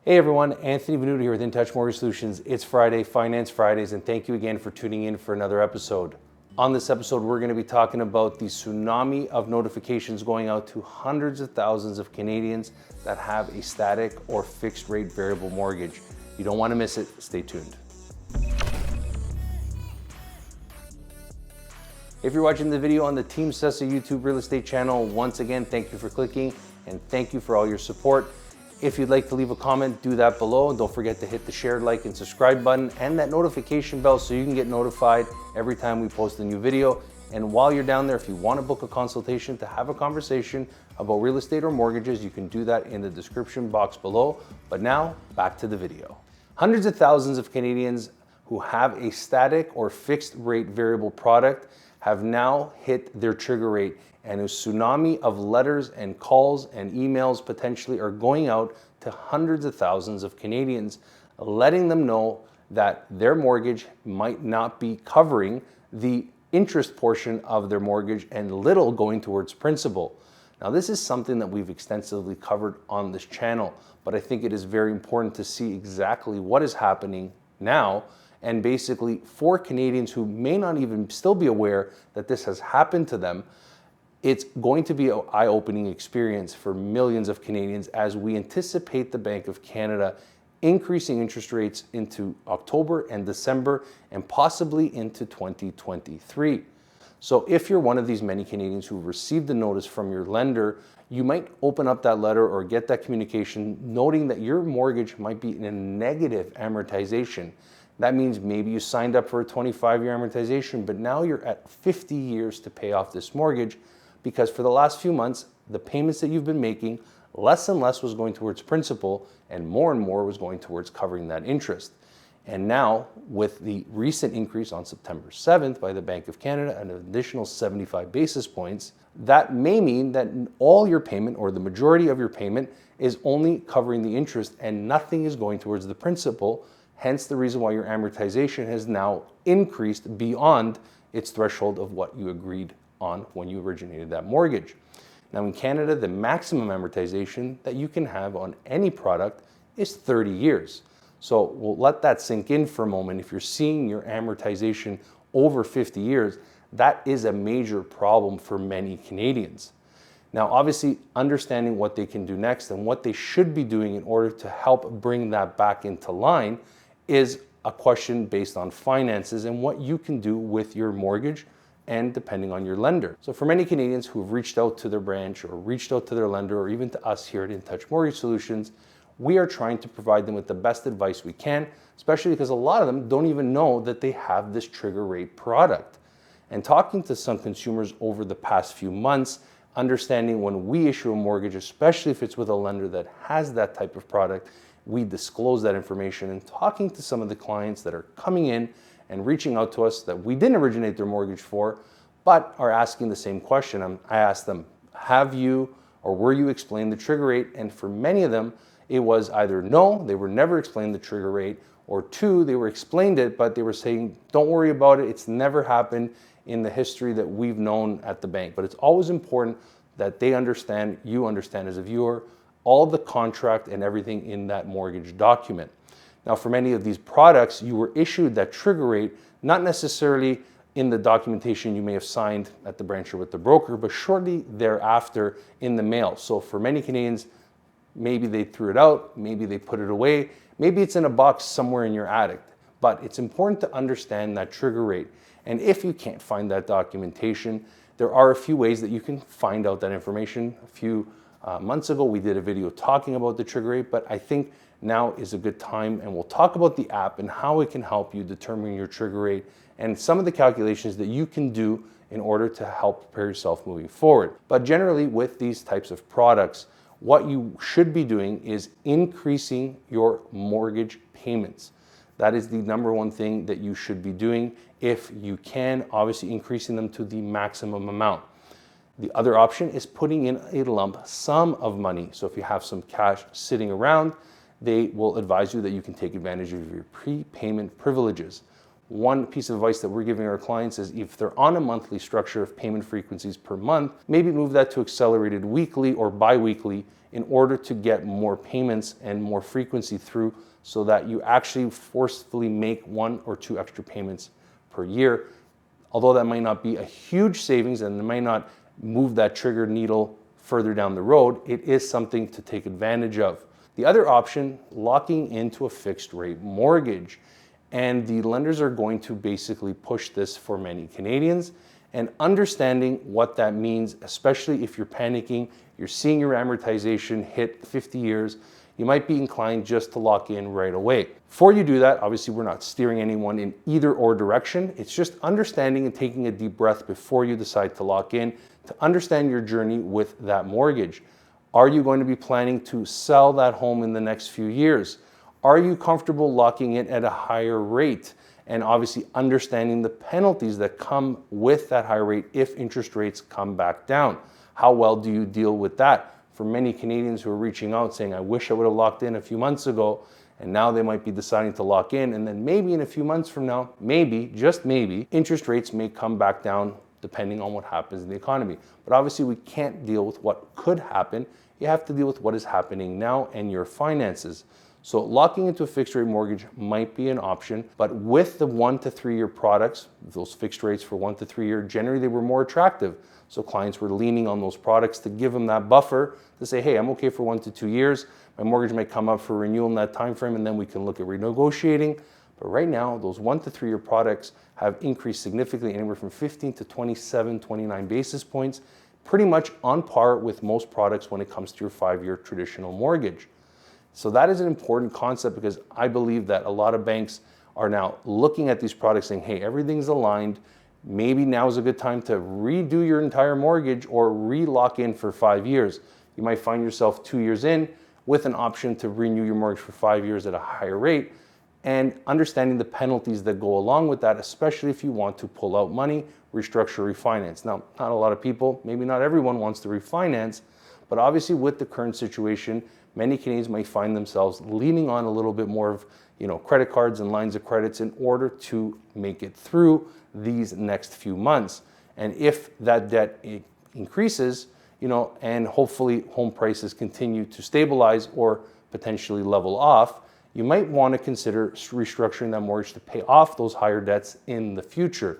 Hey everyone, Anthony Venuto here with InTouch Mortgage Solutions. It's Friday, Finance Fridays, and thank you again for tuning in for another episode. On this episode, we're going to be talking about the tsunami of notifications going out to hundreds of thousands of Canadians that have a static or fixed rate variable mortgage. You don't want to miss it. Stay tuned. If you're watching the video on the Team Sessa YouTube real estate channel, once again, thank you for clicking and thank you for all your support. If you'd like to leave a comment, do that below. And don't forget to hit the share, like, and subscribe button and that notification bell so you can get notified every time we post a new video. And while you're down there, if you want to book a consultation to have a conversation about real estate or mortgages, you can do that in the description box below. But now, back to the video. Hundreds of thousands of Canadians who have a static or fixed rate variable product have now hit their trigger rate, and a tsunami of letters and calls and emails potentially are going out to hundreds of thousands of Canadians, letting them know that their mortgage might not be covering the interest portion of their mortgage and little going towards principal. Now, this is something that we've extensively covered on this channel, but I think it is very important to see exactly what is happening now. And basically, for Canadians who may not even still be aware that this has happened to them, it's going to be an eye-opening experience for millions of Canadians as we anticipate the Bank of Canada increasing interest rates into October and December and possibly into 2023. So if you're one of these many Canadians who received a notice from your lender, you might open up that letter or get that communication noting that your mortgage might be in a negative amortization. That means maybe you signed up for a 25-year amortization, but now you're at 50 years to pay off this mortgage because for the last few months, the payments that you've been making, less and less was going towards principal and more was going towards covering that interest. And now, with the recent increase on September 7th by the Bank of Canada, an additional 75 basis points, that may mean that all your payment or the majority of your payment is only covering the interest and nothing is going towards the principal. Hence the reason why your amortization has now increased beyond its threshold of what you agreed on when you originated that mortgage. Now in Canada, the maximum amortization that you can have on any product is 30 years. So we'll let that sink in for a moment. If you're seeing your amortization over 50 years, that is a major problem for many Canadians. Now, obviously, understanding what they can do next and what they should be doing in order to help bring that back into line is a question based on finances and what you can do with your mortgage and depending on your lender. So for many Canadians who have reached out to their branch or reached out to their lender or even to us here at InTouch Mortgage Solutions, we are trying to provide them with the best advice we can, especially because a lot of them don't even know that they have this trigger rate product. And talking to some consumers over the past few months, understanding when we issue a mortgage, especially if it's with a lender that has that type of product, we disclose that information, and talking to some of the clients that are coming in and reaching out to us that we didn't originate their mortgage for, but are asking the same question. I asked them, have you or were you explained the trigger rate? And for many of them, it was either no, they were never explained the trigger rate, or two, they were explained it, but they were saying, don't worry about it. It's never happened in the history that we've known at the bank. But it's always important that they understand, you understand as a viewer, all the contract and everything in that mortgage document. Now, for many of these products, you were issued that trigger rate, not necessarily in the documentation you may have signed at the branch or with the broker, but shortly thereafter in the mail. So for many Canadians, maybe they threw it out, maybe they put it away, maybe it's in a box somewhere in your attic. But it's important to understand that trigger rate. And if you can't find that documentation, there are a few ways that you can find out that information. A few months ago, we did a video talking about the trigger rate, but I think now is a good time, and we'll talk about the app and how it can help you determine your trigger rate and some of the calculations that you can do in order to help prepare yourself moving forward. But generally, with these types of products, what you should be doing is increasing your mortgage payments. That is the number one thing that you should be doing. If you can, obviously increasing them to the maximum amount. The other option is putting in a lump sum of money. So if you have some cash sitting around, they will advise you that you can take advantage of your prepayment privileges. One piece of advice that we're giving our clients is if they're on a monthly structure of payment frequencies per month, maybe move that to accelerated weekly or bi-weekly in order to get more payments and more frequency through, so that you actually forcefully make 1 or 2 extra payments per year. Although that might not be a huge savings and it might not move that trigger needle further down the road, it is something to take advantage of. The other option, locking into a fixed rate mortgage. And the lenders are going to basically push this for many Canadians, and understanding what that means, especially if you're panicking, you're seeing your amortization hit 50 years, you might be inclined just to lock in right away. Before you do that, obviously we're not steering anyone in either or direction. It's just understanding and taking a deep breath before you decide to lock in, to understand your journey with that mortgage. Are you going to be planning to sell that home in the next few years? Are you comfortable locking it at a higher rate? And obviously understanding the penalties that come with that higher rate if interest rates come back down. How well do you deal with that? For many Canadians who are reaching out saying, I wish I would have locked in a few months ago, and now they might be deciding to lock in, and then maybe in a few months from now, maybe, just maybe, interest rates may come back down depending on what happens in the economy. But obviously we can't deal with what could happen. You have to deal with what is happening now and your finances. So locking into a fixed rate mortgage might be an option, but with the 1 to 3 year products, those fixed rates for 1 to 3 year, generally they were more attractive. So clients were leaning on those products to give them that buffer to say, hey, I'm okay for 1 to 2 years. My mortgage may come up for renewal in that time frame, and then we can look at renegotiating. But right now, those 1 to 3 year products have increased significantly, anywhere from 15 to 27, 29 basis points, pretty much on par with most products when it comes to your 5-year traditional mortgage. So that is an important concept, because I believe that a lot of banks are now looking at these products saying, hey, everything's aligned. Maybe now is a good time to redo your entire mortgage or re-lock in for 5 years. You might find yourself 2 years in with an option to renew your mortgage for 5 years at a higher rate, and understanding the penalties that go along with that, especially if you want to pull out money, restructure, refinance. Now, not a lot of people, maybe not everyone wants to refinance, but obviously with the current situation, many Canadians might find themselves leaning on a little bit more of, credit cards and lines of credits in order to make it through these next few months. And if that debt increases, and hopefully home prices continue to stabilize or potentially level off, you might want to consider restructuring that mortgage to pay off those higher debts in the future.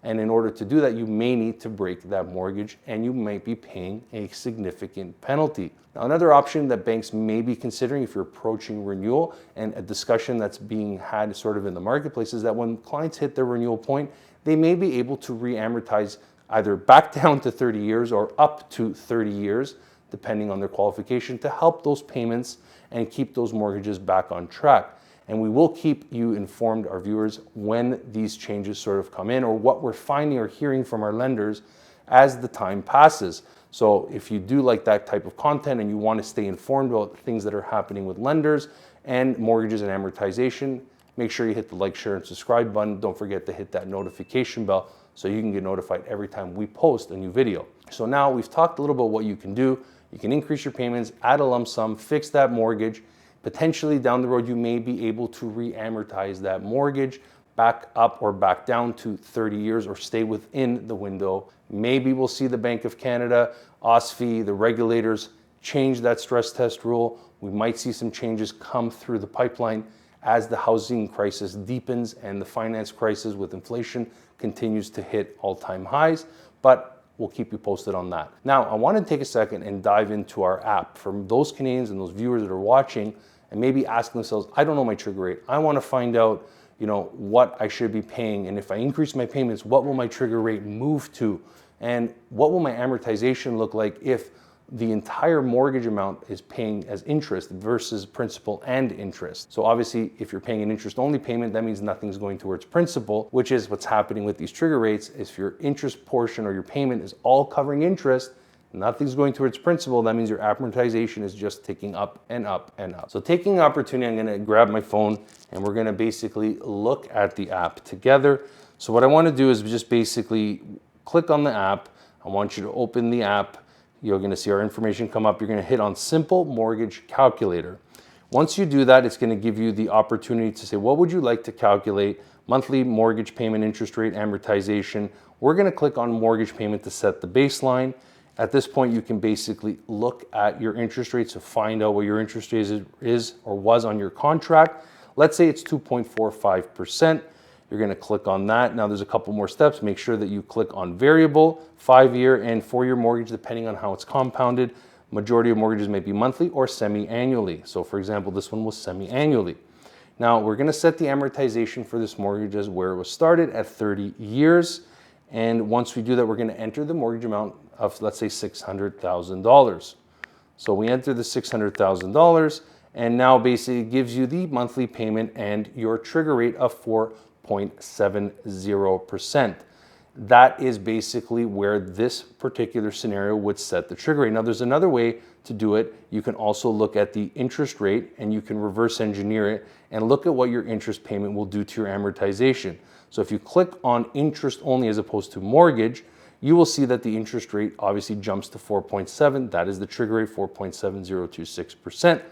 And in order to do that, you may need to break that mortgage, and you might be paying a significant penalty. Now, another option that banks may be considering if you're approaching renewal, and a discussion that's being had sort of in the marketplace, is that when clients hit their renewal point, they may be able to re-amortize either back down to 30 years or up to 30 years, depending on their qualification, to help those payments and keep those mortgages back on track. And we will keep you informed, our viewers, when these changes sort of come in, or what we're finding or hearing from our lenders as the time passes. So if you do like that type of content and you want to stay informed about things that are happening with lenders and mortgages and amortization, make sure you hit the like, share, and subscribe button. Don't forget to hit that notification bell so you can get notified every time we post a new video. So now we've talked a little about what you can do. You can increase your payments, add a lump sum, fix that mortgage. Potentially down the road, you may be able to re-amortize that mortgage back up or back down to 30 years or stay within the window. Maybe we'll see the Bank of Canada, OSFI, the regulators change that stress test rule. We might see some changes come through the pipeline as the housing crisis deepens and the finance crisis with inflation continues to hit all-time highs. But we'll keep you posted on that. Now, I want to take a second and dive into our app. For those Canadians and those viewers that are watching and maybe asking themselves, I don't know my trigger rate. I want to find out, what I should be paying. And if I increase my payments, what will my trigger rate move to? And what will my amortization look like if the entire mortgage amount is paying as interest versus principal and interest? So obviously, if you're paying an interest-only payment, that means nothing's going towards principal, which is what's happening with these trigger rates. If your interest portion or your payment is all covering interest, nothing's going towards principal, that means your amortization is just ticking up and up and up. So taking the opportunity, I'm gonna grab my phone and we're gonna basically look at the app together. So what I wanna do is just basically click on the app. I want you to open the app. You're gonna see our information come up. You're gonna hit on Simple Mortgage Calculator. Once you do that, it's going to give you the opportunity to say, what would you like to calculate? Monthly mortgage payment, interest rate, amortization. We're going to click on mortgage payment to set the baseline. At this point, you can basically look at your interest rate to find out what your interest rate is or was on your contract. Let's say it's 2.45%. You're going to click on that. Now there's a couple more steps. Make sure that you click on variable, 5-year and 4-year mortgage, depending on how it's compounded. Majority of mortgages may be monthly or semi-annually. So for example, this one was semi-annually. Now we're going to set the amortization for this mortgage as where it was started at 30 years. And once we do that, we're going to enter the mortgage amount of, let's say, $600,000. So we enter the $600,000, and now basically it gives you the monthly payment and your trigger rate of 4.70%. That is basically where this particular scenario would set the trigger rate. Now there's another way to do it. You can also look at the interest rate and you can reverse engineer it and look at what your interest payment will do to your amortization. So if you click on interest only as opposed to mortgage, you will see that the interest rate obviously jumps to 4.7. That is the trigger rate, 4.7026%.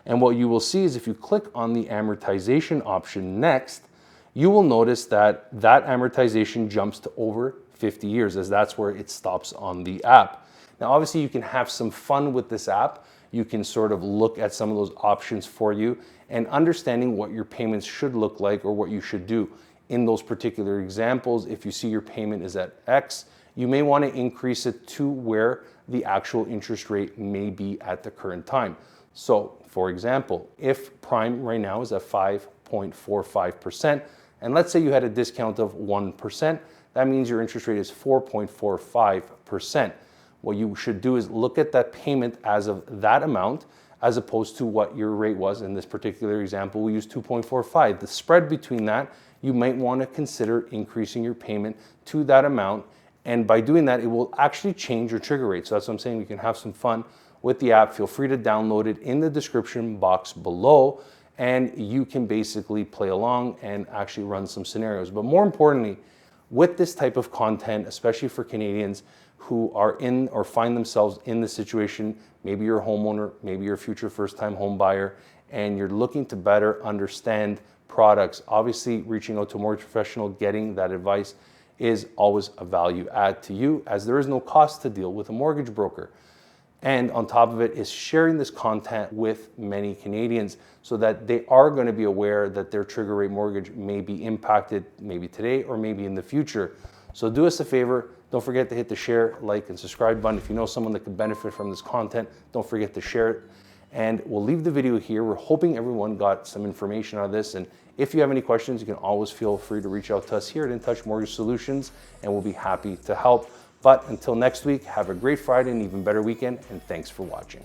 And what you will see is if you click on the amortization option next, you will notice that that amortization jumps to over 50 years, as that's where it stops on the app. Now, obviously, you can have some fun with this app. You can sort of look at some of those options for you and understanding what your payments should look like or what you should do. In those particular examples, if you see your payment is at X, you may want to increase it to where the actual interest rate may be at the current time. So, for example, if prime right now is at 5.45%, and let's say you had a discount of 1%, that means your interest rate is 4.45%. What you should do is look at that payment as of that amount, as opposed to what your rate was. In this particular example, we use 2.45. The spread between that, you might want to consider increasing your payment to that amount. And by doing that, it will actually change your trigger rate. So that's what I'm saying. You can have some fun with the app. Feel free to download it in the description box below, and you can basically play along and actually run some scenarios. But more importantly, with this type of content, especially for Canadians who are in or find themselves in this situation, maybe you're a homeowner, maybe you're a future first-time home buyer, and you're looking to better understand products, obviously reaching out to a mortgage professional, getting that advice is always a value add to you, as there is no cost to deal with a mortgage broker. And on top of it is sharing this content with many Canadians so that they are going to be aware that their trigger rate mortgage may be impacted maybe today or maybe in the future. So do us a favor. Don't forget to hit the share, like, and subscribe button. If you know someone that could benefit from this content, don't forget to share it. And we'll leave the video here. We're hoping everyone got some information out of this. And if you have any questions, you can always feel free to reach out to us here at InTouch Mortgage Solutions, and we'll be happy to help. But until next week, have a great Friday and even better weekend, and thanks for watching.